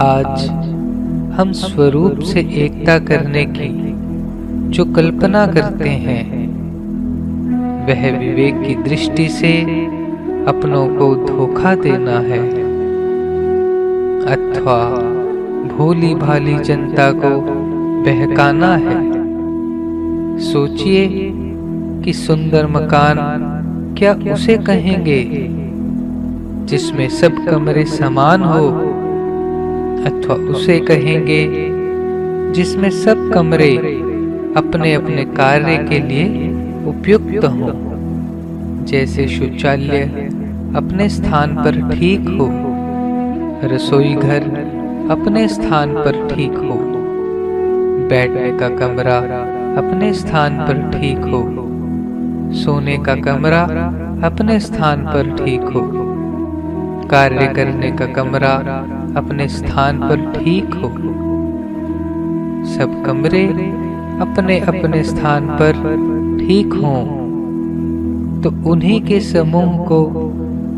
आज हम स्वरूप से एकता करने की जो कल्पना करते हैं, वह विवेक की दृष्टि से अपनों को धोखा देना है अथवा भोली भाली जनता को बहकाना है। सोचिए कि सुंदर मकान क्या उसे कहेंगे जिसमें सब कमरे समान हो, अथवा उसे कहेंगे जिसमें सब कमरे अपने अपने कार्य के लिए उपयुक्त हों। जैसे शौचालय अपने स्थान पर ठीक हो, रसोई घर अपने स्थान पर ठीक हो, बैठने का कमरा अपने स्थान पर ठीक हो, सोने का कमरा अपने स्थान पर ठीक हो, कार्य करने का कमरा अपने स्थान पर ठीक हो। सब कमरे अपने अपने स्थान पर ठीक हों तो उन्हीं के समूह को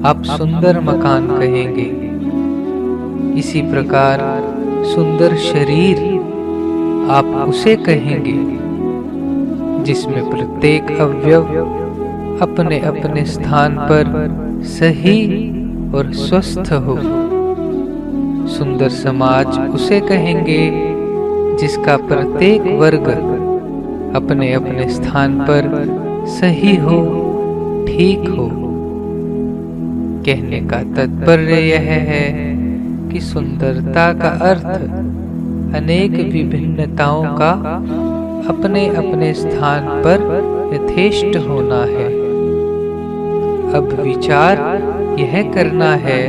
आप सुंदर मकान कहेंगे। इसी प्रकार सुंदर शरीर आप उसे कहेंगे जिसमें प्रत्येक अवयव अपने अपने स्थान पर सही और स्वस्थ हो। सुंदर समाज उसे कहेंगे जिसका प्रत्येक वर्ग अपने अपने स्थान पर सही हो, ठीक हो। कहने का तात्पर्य यह है कि सुंदरता का अर्थ अनेक विभिन्नताओं का अपने अपने स्थान पर यथेष्ट होना है। अब विचार यह करना है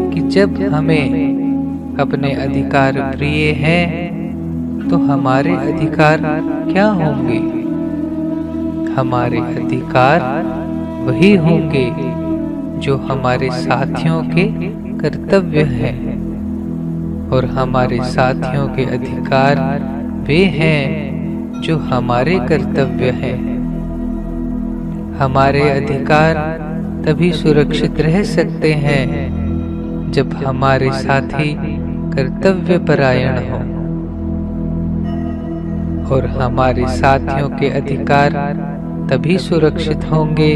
कि जब हमें अपने अधिकार प्रिय हैं तो हमारे अधिकार क्या होंगे? हमारे अधिकार वही होंगे जो हमारे साथियों के कर्तव्य हैं, और हमारे साथियों के अधिकार वे हैं जो हमारे कर्तव्य हैं। हमारे अधिकार तभी सुरक्षित रह सकते हैं जब हमारे साथी कर्तव्य परायण हो, और हमारे साथियों के अधिकार तभी सुरक्षित होंगे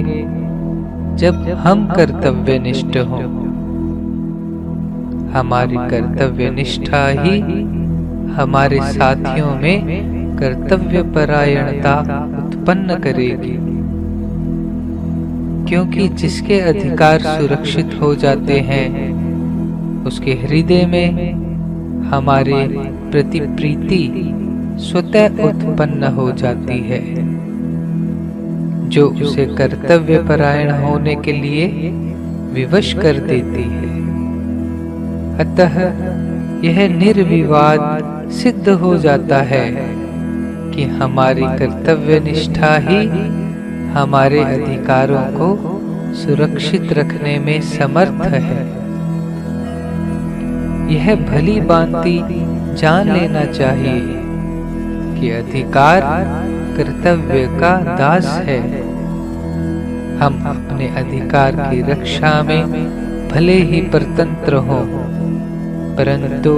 जब हम कर्तव्यनिष्ठ हों। हमारी कर्तव्य निष्ठा ही हमारे साथियों में कर्तव्य परायणता उत्पन्न करेगी, क्योंकि जिसके अधिकार सुरक्षित हो जाते हैं उसके हृदय में हमारे प्रति प्रीति स्वतः उत्पन्न हो जाती है, जो उसे कर्तव्य परायण होने के लिए विवश कर देती है। अतः यह निर्विवाद सिद्ध हो जाता है कि हमारी कर्तव्य निष्ठा ही हमारे अधिकारों को सुरक्षित रखने में समर्थ है। यह भली भांति जान लेना चाहिए कि अधिकार कर्तव्य का दास है। हम अपने अधिकार की रक्षा में भले ही परतंत्र हों, परंतु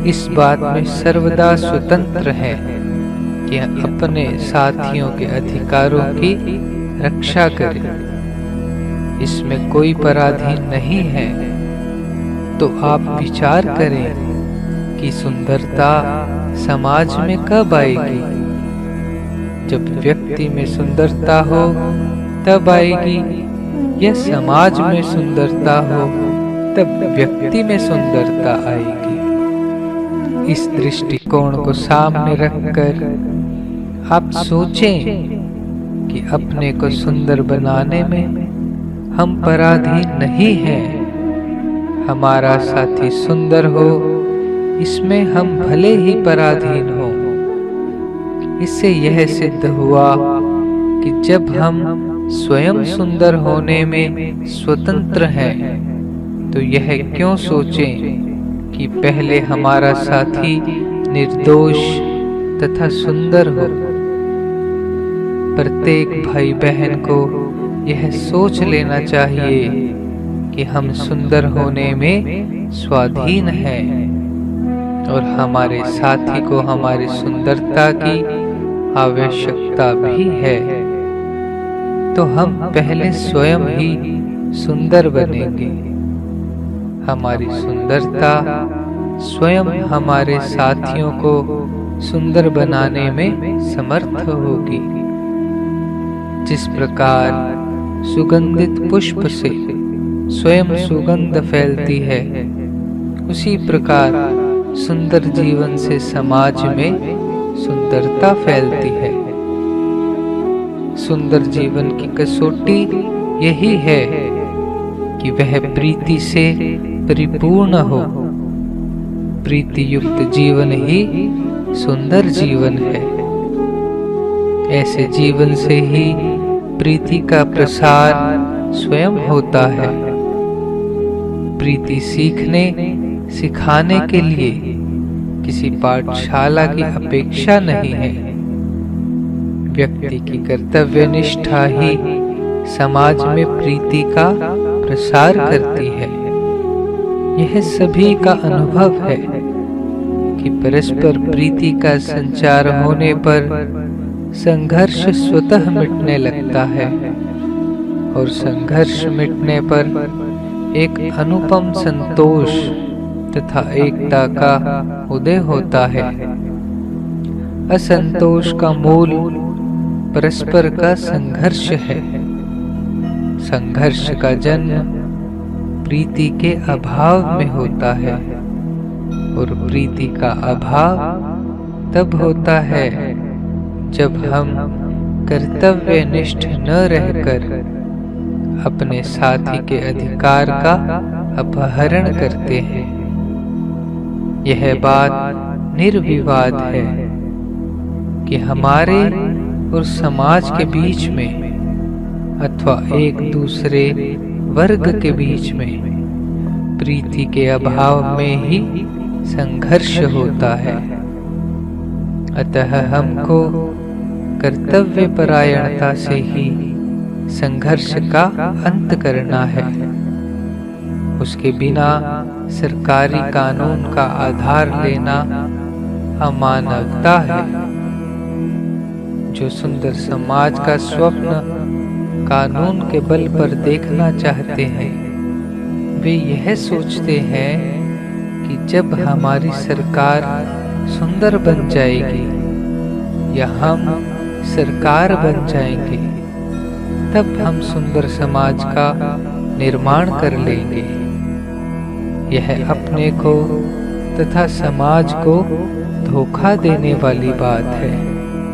इस बात में सर्वदा स्वतंत्र हैं कि अपने साथियों के अधिकारों की रक्षा करें। इसमें कोई पराधीन नहीं है। तो आप विचार करें कि सुंदरता समाज में कब आएगी? जब व्यक्ति में सुंदरता हो तब आएगी, या समाज में सुंदरता हो तब व्यक्ति में सुंदरता आएगी? इस दृष्टिकोण को सामने रखकर आप सोचें कि अपने को सुंदर बनाने में हम पराधीन नहीं हैं। हमारा साथी सुंदर हो, इसमें हम भले ही पराधीन हो। इससे यह सिद्ध हुआ कि जब हम स्वयं सुंदर होने में स्वतंत्र हैं, तो यह क्यों सोचें कि पहले हमारा साथी निर्दोष तथा सुंदर हो। प्रत्येक भाई बहन को यह सोच लेना चाहिए कि हम सुंदर होने में स्वाधीन है और हमारे साथी को हमारी सुंदरता की आवश्यकता भी है, तो हम पहले स्वयं ही सुंदर बनेंगे। हमारी सुंदरता स्वयं हमारे साथियों को सुंदर बनाने में समर्थ होगी। जिस प्रकार सुगंधित पुष्प से स्वयं सुगंध फैलती है, उसी प्रकार सुंदर जीवन से समाज में सुंदरता फैलती है। सुंदर जीवन की कसौटी यही है कि वह प्रीति से परिपूर्ण हो। प्रीति युक्त जीवन ही सुंदर जीवन है। ऐसे जीवन से ही प्रीति का प्रसार स्वयं होता है। प्रीति सीखने सिखाने के लिए किसी पाठशाला की अपेक्षा नहीं है। व्यक्ति की कर्तव्य निष्ठा ही समाज में प्रीति का प्रसार करती है। यह सभी का अनुभव है कि परस्पर प्रीति का संचार होने पर संघर्ष स्वतः मिटने लगता है और संघर्ष मिटने पर एक अनुपम संतोष तथा एकता का उदय होता है। असंतोष का मूल परस्पर का संघर्ष है। संघर्ष का जन्म प्रीति के अभाव में होता है और प्रीति का अभाव तब होता है जब हम कर्तव्यनिष्ठ न रहकर अपने साथी के अधिकार का अपहरण करते हैं। यह बात निर्विवाद है कि हमारे और समाज के बीच में अथवा एक दूसरे वर्ग के बीच में प्रीति के अभाव में ही संघर्ष होता है। अतः हमको कर्तव्य परायणता से ही संघर्ष का अंत करना है। उसके बिना सरकारी कानून का आधार लेना अमानवता है। जो सुंदर समाज का स्वप्न कानून के बल पर देखना चाहते हैं, वे यह सोचते हैं कि जब हमारी सरकार सुंदर बन जाएगी या हम सरकार बन जाएंगे, तब हम सुंदर समाज का निर्माण कर लेंगे। यह अपने को तथा समाज को धोखा देने वाली बात है।